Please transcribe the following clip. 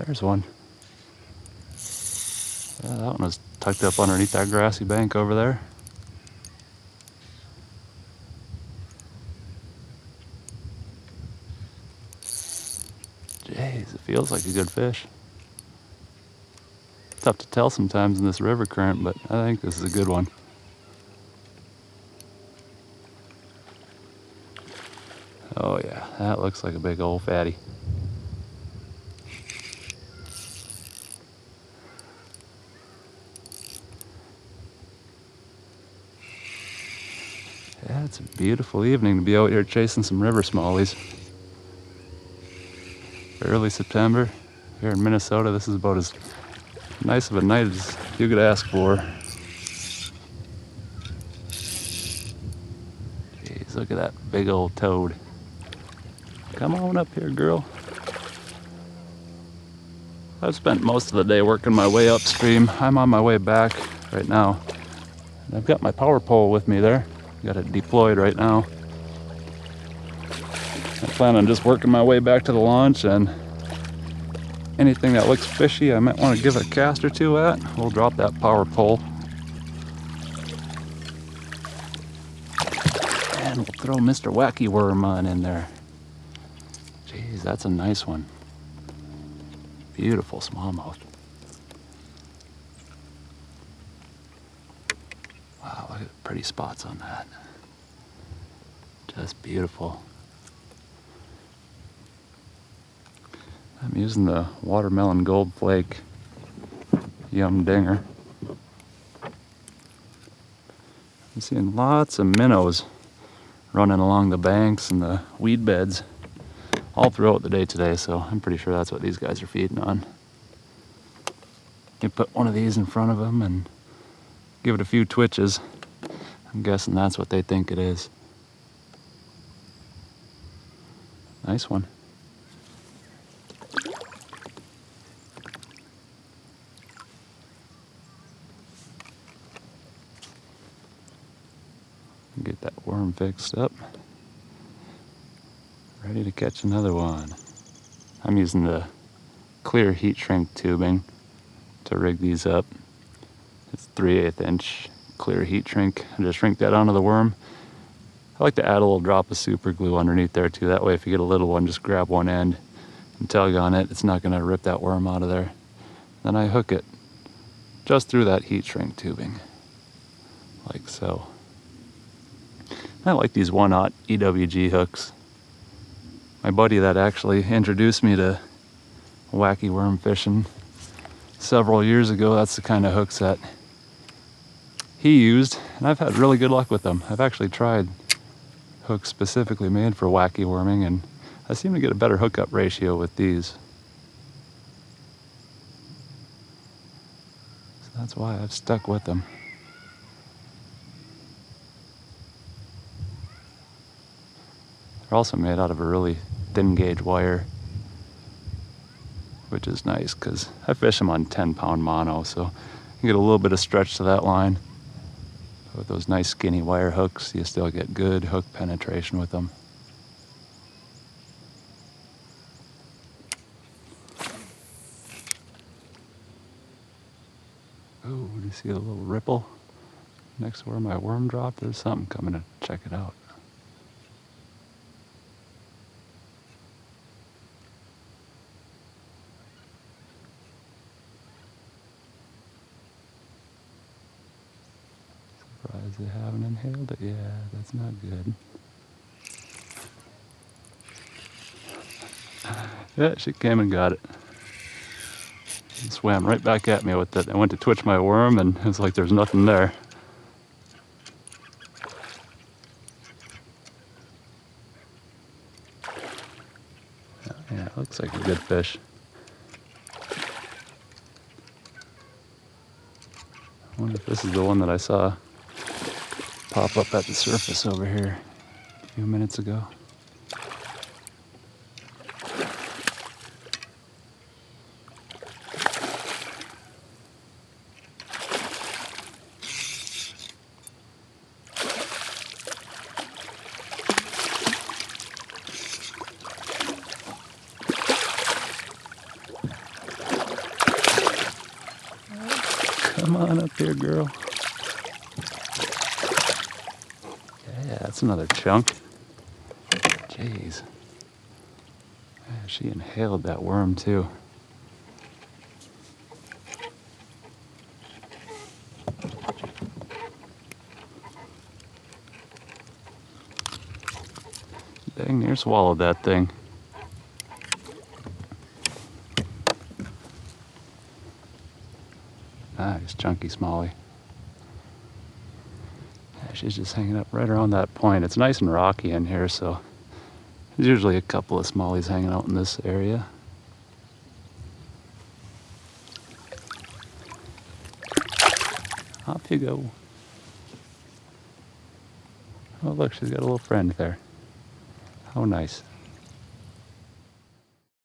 There's one. That one was tucked up underneath that grassy bank over there. Jeez, it feels like a good fish. Tough to tell sometimes in this river current, but I think this is a good one. Oh yeah, that looks like a big old fatty. Yeah, it's a beautiful evening to be out here chasing some river smallies. Early September, here in Minnesota, this is about as nice of a night as you could ask for. Jeez, look at that big old toad. Come on up here, girl. I've spent most of the day working my way upstream. I'm on my way back right now. And I've got my power pole with me there. Got it deployed right now. I plan on just working my way back to the launch, and anything that looks fishy I might want to give a cast or two at, we'll drop that power pole. And we'll throw Mr. Wacky worm on in there. Jeez, that's a nice one. Beautiful smallmouth. Wow, look at the pretty spots on that. Just beautiful. I'm using the watermelon gold flake yum dinger. I'm seeing lots of minnows running along the banks and the weed beds all throughout the day today, so I'm pretty sure that's what these guys are feeding on. You put one of these in front of them and give it a few twitches. I'm guessing that's what they think it is. Nice one. Get that worm fixed up. Ready to catch another one. I'm using the clear heat shrink tubing to rig these up. It's 3/8 inch clear heat shrink. I just shrink that onto the worm. I like to add a little drop of super glue underneath there too. That way if you get a little one, just grab one end and tug on it. It's not gonna rip that worm out of there. Then I hook it just through that heat shrink tubing, like so. I like these 1/0 EWG hooks. My buddy that actually introduced me to wacky worm fishing several years ago, that's the kind of hooks that he used, and I've had really good luck with them. I've actually tried hooks specifically made for wacky worming, and I seem to get a better hookup ratio with these. So that's why I've stuck with them. They're also made out of a really thin gauge wire, which is nice because I fish them on 10-pound mono, so you get a little bit of stretch to that line. But with those nice skinny wire hooks, you still get good hook penetration with them. Oh, do you see a little ripple next to where my worm dropped? There's something coming to check it out. Surprised they haven't inhaled it. Yeah, that's not good. Yeah, she came and got it. She swam right back at me with it. I went to twitch my worm and it was like there's nothing there. Yeah, it looks like a good fish. I wonder if this is the one that I saw pop up at the surface over here a few minutes ago. on up here, girl. Yeah, that's another chunk. Jeez. Yeah, she inhaled that worm too. Dang near swallowed that thing. Nice, chunky smallie. Yeah, she's just hanging up right around that point. It's nice and rocky in here, so there's usually a couple of smallies hanging out in this area. Off you go. Oh look, she's got a little friend there. How nice.